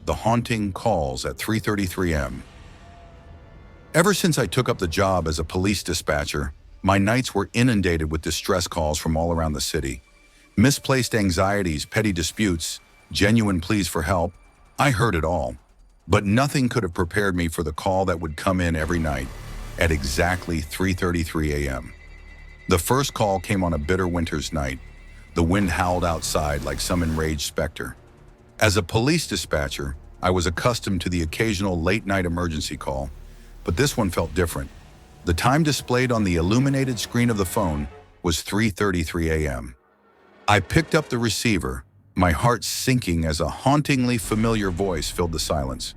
the haunting calls at 3:33 a.m. Ever since I took up the job as a police dispatcher, my nights were inundated with distress calls from all around the city. Misplaced anxieties, petty disputes, genuine pleas for help. I heard it all. But nothing could have prepared me for the call that would come in every night at exactly 3:33 a.m. The first call came on a bitter winter's night. The wind howled outside like some enraged specter. As a police dispatcher, I was accustomed to the occasional late-night emergency call, but this one felt different. The time displayed on the illuminated screen of the phone was 3:33 a.m. I picked up the receiver, my heart sinking as a hauntingly familiar voice filled the silence.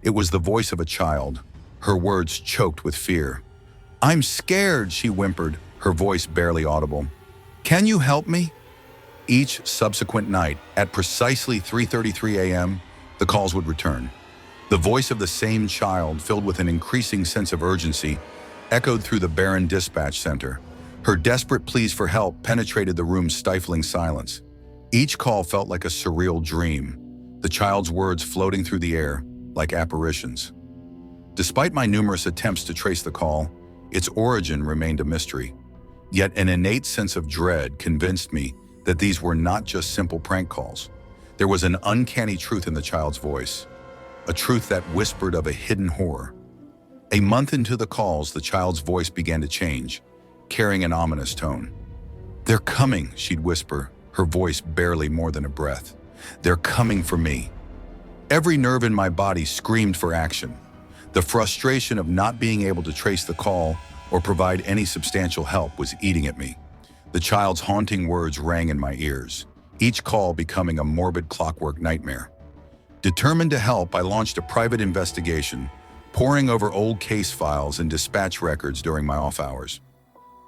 It was the voice of a child, her words choked with fear. "I'm scared," she whimpered, her voice barely audible. "Can you help me?" Each subsequent night, at precisely 3:33 a.m., the calls would return. The voice of the same child, filled with an increasing sense of urgency, echoed through the barren dispatch center. Her desperate pleas for help penetrated the room's stifling silence. Each call felt like a surreal dream, the child's words floating through the air like apparitions. Despite my numerous attempts to trace the call, its origin remained a mystery. Yet an innate sense of dread convinced me that these were not just simple prank calls. There was an uncanny truth in the child's voice, a truth that whispered of a hidden horror. A month into the calls, the child's voice began to change, carrying an ominous tone. "They're coming," she'd whisper, her voice barely more than a breath. "They're coming for me." Every nerve in my body screamed for action. The frustration of not being able to trace the call or provide any substantial help was eating at me. The child's haunting words rang in my ears, each call becoming a morbid clockwork nightmare. Determined to help, I launched a private investigation, poring over old case files and dispatch records during my off hours.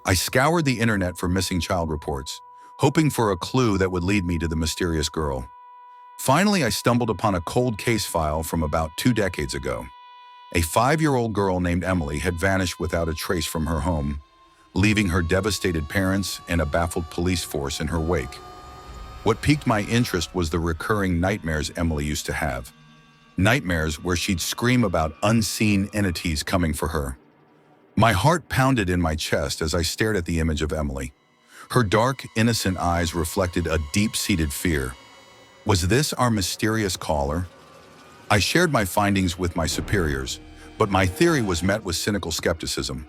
I scoured the internet for missing child reports, hoping for a clue that would lead me to the mysterious girl. Finally, I stumbled upon a cold case file from about 2 decades ago. A 5-year-old girl named Emily had vanished without a trace from her home, leaving her devastated parents and a baffled police force in her wake. What piqued my interest was the recurring nightmares Emily used to have. Nightmares where she'd scream about unseen entities coming for her. My heart pounded in my chest as I stared at the image of Emily. Her dark, innocent eyes reflected a deep-seated fear. Was this our mysterious caller? I shared my findings with my superiors, but my theory was met with cynical skepticism.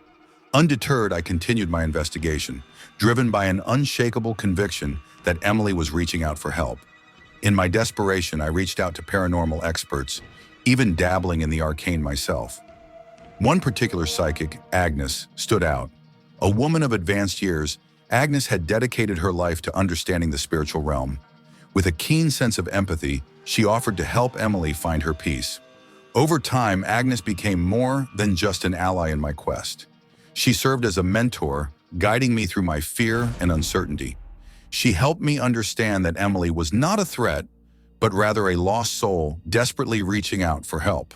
Undeterred, I continued my investigation, driven by an unshakable conviction that Emily was reaching out for help. In my desperation, I reached out to paranormal experts, even dabbling in the arcane myself. One particular psychic, Agnes, stood out. A woman of advanced years, Agnes had dedicated her life to understanding the spiritual realm. With a keen sense of empathy, she offered to help Emily find her peace. Over time, Agnes became more than just an ally in my quest. She served as a mentor, guiding me through my fear and uncertainty. She helped me understand that Emily was not a threat, but rather a lost soul desperately reaching out for help.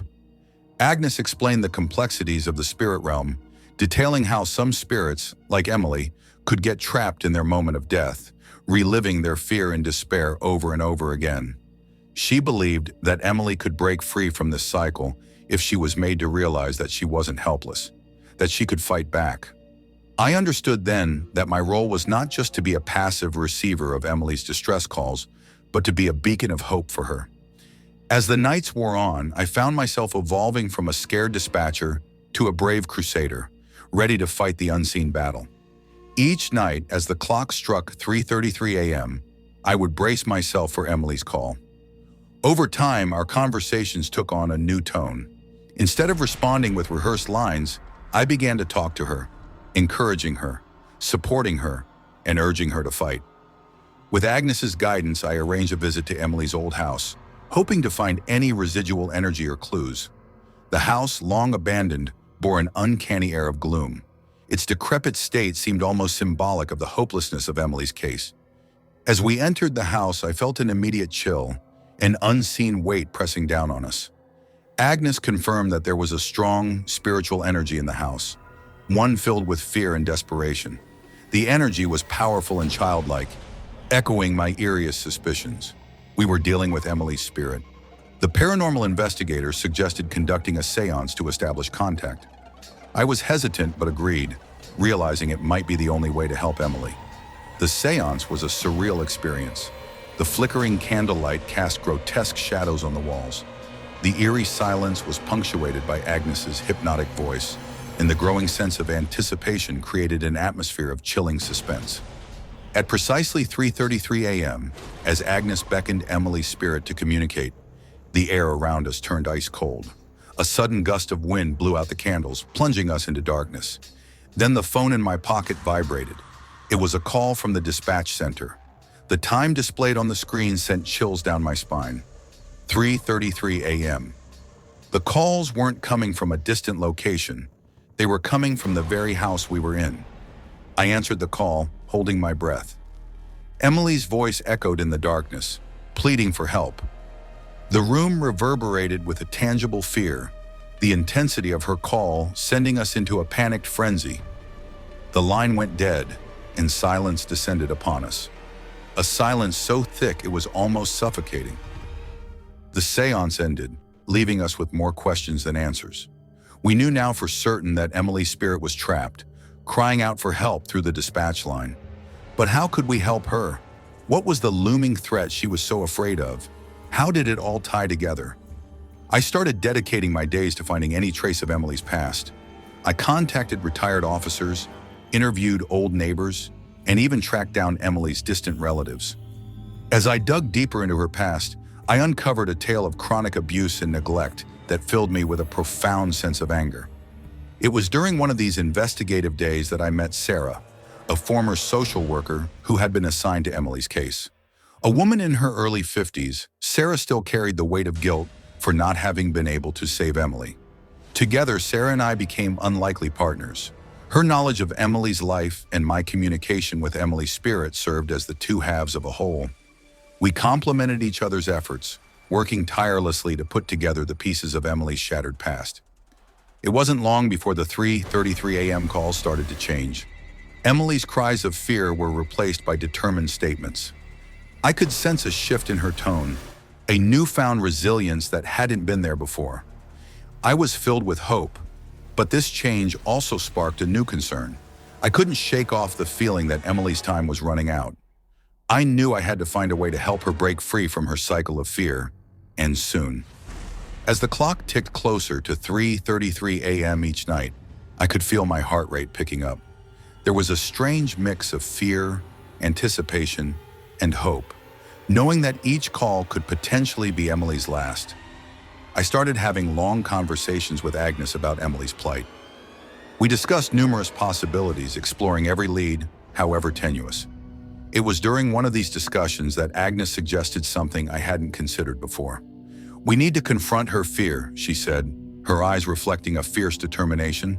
Agnes explained the complexities of the spirit realm, detailing how some spirits, like Emily, could get trapped in their moment of death, reliving their fear and despair over and over again. She believed that Emily could break free from this cycle if she was made to realize that she wasn't helpless, that she could fight back. I understood then that my role was not just to be a passive receiver of Emily's distress calls, but to be a beacon of hope for her. As the nights wore on, I found myself evolving from a scared dispatcher to a brave crusader, ready to fight the unseen battle. Each night, as the clock struck 3:33 a.m., I would brace myself for Emily's call. Over time, our conversations took on a new tone. Instead of responding with rehearsed lines, I began to talk to her, encouraging her, supporting her, and urging her to fight. With Agnes's guidance, I arranged a visit to Emily's old house, hoping to find any residual energy or clues. The house, long abandoned, bore an uncanny air of gloom. Its decrepit state seemed almost symbolic of the hopelessness of Emily's case. As we entered the house, I felt an immediate chill, an unseen weight pressing down on us. Agnes confirmed that there was a strong spiritual energy in the house, one filled with fear and desperation. The energy was powerful and childlike, echoing my eeriest suspicions. We were dealing with Emily's spirit. The paranormal investigator suggested conducting a seance to establish contact. I was hesitant but agreed, realizing it might be the only way to help Emily. The seance was a surreal experience. The flickering candlelight cast grotesque shadows on the walls. The eerie silence was punctuated by Agnes's hypnotic voice, and the growing sense of anticipation created an atmosphere of chilling suspense. At precisely 3:33 a.m., as Agnes beckoned Emily's spirit to communicate, the air around us turned ice cold. A sudden gust of wind blew out the candles, plunging us into darkness. Then the phone in my pocket vibrated. It was a call from the dispatch center. The time displayed on the screen sent chills down my spine. 3:33 a.m. The calls weren't coming from a distant location. They were coming from the very house we were in. I answered the call, holding my breath. Emily's voice echoed in the darkness, pleading for help. The room reverberated with a tangible fear, the intensity of her call sending us into a panicked frenzy. The line went dead, and silence descended upon us. A silence so thick it was almost suffocating. The seance ended, leaving us with more questions than answers. We knew now for certain that Emily's spirit was trapped, crying out for help through the dispatch line. But how could we help her? What was the looming threat she was so afraid of? How did it all tie together? I started dedicating my days to finding any trace of Emily's past. I contacted retired officers, interviewed old neighbors, and even tracked down Emily's distant relatives. As I dug deeper into her past, I uncovered a tale of chronic abuse and neglect that filled me with a profound sense of anger. It was during one of these investigative days that I met Sarah, a former social worker who had been assigned to Emily's case. A woman in her early 50s, Sarah still carried the weight of guilt for not having been able to save Emily. Together, Sarah and I became unlikely partners. Her knowledge of Emily's life and my communication with Emily's spirit served as the two halves of a whole. We complemented each other's efforts, working tirelessly to put together the pieces of Emily's shattered past. It wasn't long before the 3:33 a.m. calls started to change. Emily's cries of fear were replaced by determined statements. I could sense a shift in her tone, a newfound resilience that hadn't been there before. I was filled with hope, but this change also sparked a new concern. I couldn't shake off the feeling that Emily's time was running out. I knew I had to find a way to help her break free from her cycle of fear, and soon. As the clock ticked closer to 3:33 a.m. each night, I could feel my heart rate picking up. There was a strange mix of fear, anticipation, and hope, knowing that each call could potentially be Emily's last. I started having long conversations with Agnes about Emily's plight. We discussed numerous possibilities, exploring every lead, however tenuous. It was during one of these discussions that Agnes suggested something I hadn't considered before. "We need to confront her fear," she said, her eyes reflecting a fierce determination.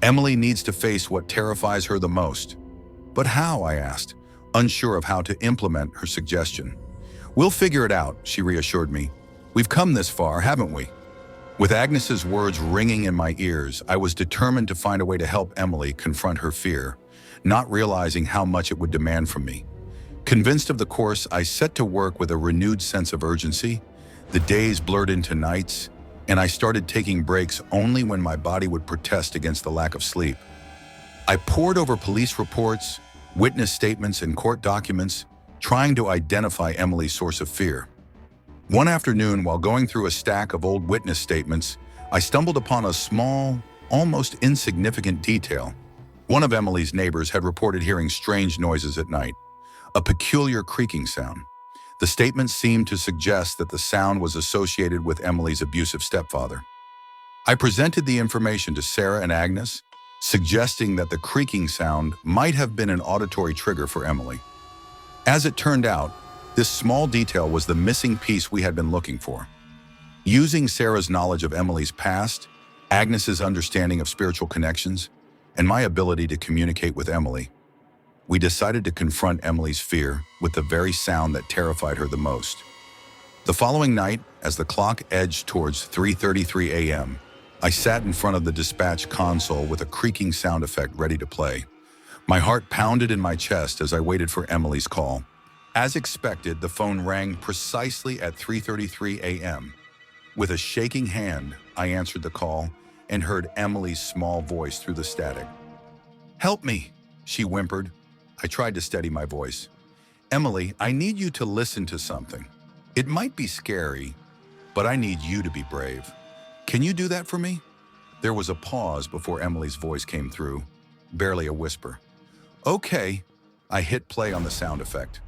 "Emily needs to face what terrifies her the most." "But how?" I asked, unsure of how to implement her suggestion. "We'll figure it out," she reassured me. "We've come this far, haven't we?" With Agnes's words ringing in my ears, I was determined to find a way to help Emily confront her fear, not realizing how much it would demand from me. Convinced of the course, I set to work with a renewed sense of urgency. The days blurred into nights, and I started taking breaks only when my body would protest against the lack of sleep. I pored over police reports, witness statements, and court documents, trying to identify Emily's source of fear. One afternoon, while going through a stack of old witness statements, I stumbled upon a small, almost insignificant detail. One of Emily's neighbors had reported hearing strange noises at night, a peculiar creaking sound. The statement seemed to suggest that the sound was associated with Emily's abusive stepfather. I presented the information to Sarah and Agnes, suggesting that the creaking sound might have been an auditory trigger for Emily. As it turned out, this small detail was the missing piece we had been looking for. Using Sarah's knowledge of Emily's past, Agnes's understanding of spiritual connections, and my ability to communicate with Emily, we decided to confront Emily's fear with the very sound that terrified her the most. The following night, as the clock edged towards 3:33 a.m., I sat in front of the dispatch console with a creaking sound effect ready to play. My heart pounded in my chest as I waited for Emily's call. As expected, the phone rang precisely at 3:33 a.m., With a shaking hand, I answered the call and heard Emily's small voice through the static. "Help me," she whimpered. I tried to steady my voice. "Emily, I need you to listen to something. It might be scary, but I need you to be brave. Can you do that for me?" There was a pause before Emily's voice came through, barely a whisper. "Okay." I hit play on the sound effect.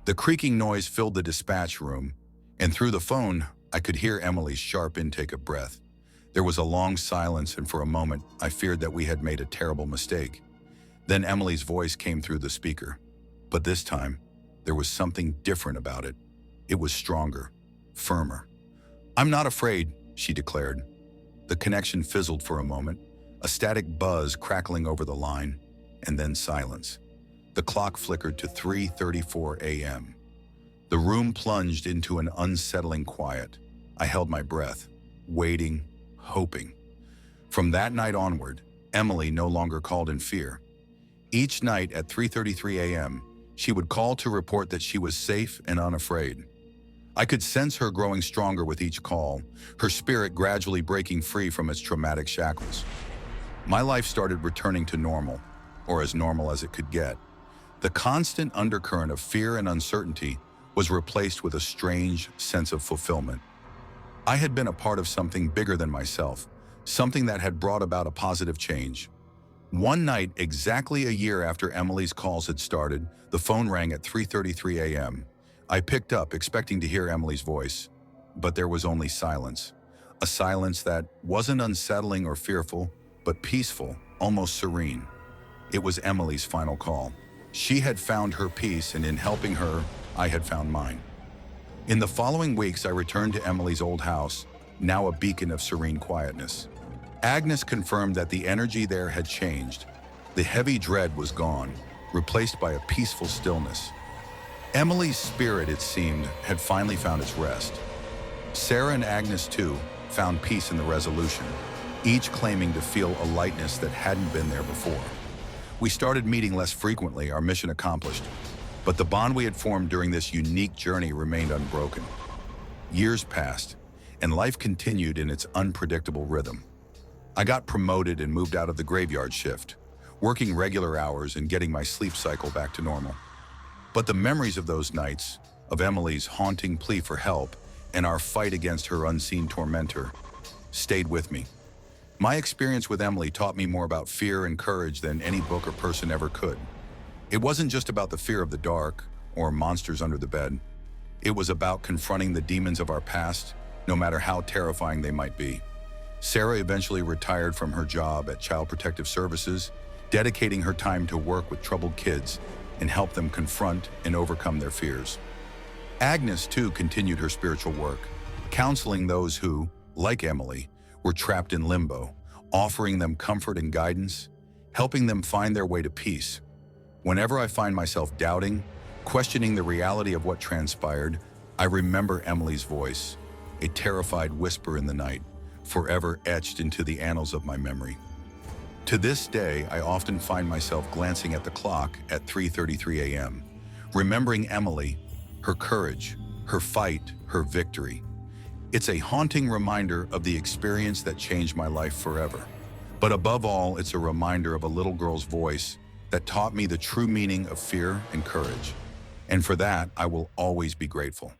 The creaking noise filled the dispatch room, and through the phone, I could hear Emily's sharp intake of breath. There was a long silence, and for a moment, I feared that we had made a terrible mistake. Then Emily's voice came through the speaker. But this time, there was something different about it. It was stronger, firmer. "I'm not afraid," she declared. The connection fizzled for a moment, a static buzz crackling over the line, and then silence. The clock flickered to 3:34 a.m. The room plunged into an unsettling quiet. I held my breath, waiting, hoping. From that night onward, Emily no longer called in fear. Each night at 3:33 a.m., she would call to report that she was safe and unafraid. I could sense her growing stronger with each call, her spirit gradually breaking free from its traumatic shackles. My life started returning to normal, or as normal as it could get. The constant undercurrent of fear and uncertainty was replaced with a strange sense of fulfillment. I had been a part of something bigger than myself, something that had brought about a positive change. One night, exactly a year after Emily's calls had started, the phone rang at 3:33 a.m. I picked up, expecting to hear Emily's voice, but there was only silence. A silence that wasn't unsettling or fearful, but peaceful, almost serene. It was Emily's final call. She had found her peace, and in helping her, I had found mine. In the following weeks, I returned to Emily's old house, now a beacon of serene quietness. Agnes confirmed that the energy there had changed. The heavy dread was gone, replaced by a peaceful stillness. Emily's spirit, it seemed, had finally found its rest. Sarah and Agnes, too, found peace in the resolution, each claiming to feel a lightness that hadn't been there before. We started meeting less frequently, our mission accomplished, but the bond we had formed during this unique journey remained unbroken. Years passed, and life continued in its unpredictable rhythm. I got promoted and moved out of the graveyard shift, working regular hours and getting my sleep cycle back to normal. But the memories of those nights, of Emily's haunting plea for help, and our fight against her unseen tormentor, stayed with me. My experience with Emily taught me more about fear and courage than any book or person ever could. It wasn't just about the fear of the dark or monsters under the bed. It was about confronting the demons of our past, no matter how terrifying they might be. Sarah eventually retired from her job at Child Protective Services, dedicating her time to work with troubled kids and help them confront and overcome their fears. Agnes, too, continued her spiritual work, counseling those who, like Emily, were trapped in limbo, offering them comfort and guidance, helping them find their way to peace. Whenever I find myself doubting, questioning the reality of what transpired, I remember Emily's voice, a terrified whisper in the night, forever etched into the annals of my memory. To this day, I often find myself glancing at the clock at 3:33 a.m., remembering Emily, her courage, her fight, her victory. It's a haunting reminder of the experience that changed my life forever. But above all, it's a reminder of a little girl's voice that taught me the true meaning of fear and courage. And for that, I will always be grateful.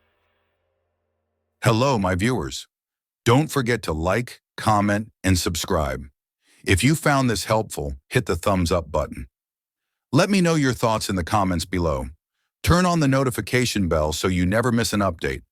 Hello, my viewers. Don't forget to like, comment, and subscribe. If you found this helpful, hit the thumbs up button. Let me know your thoughts in the comments below. Turn on the notification bell so you never miss an update.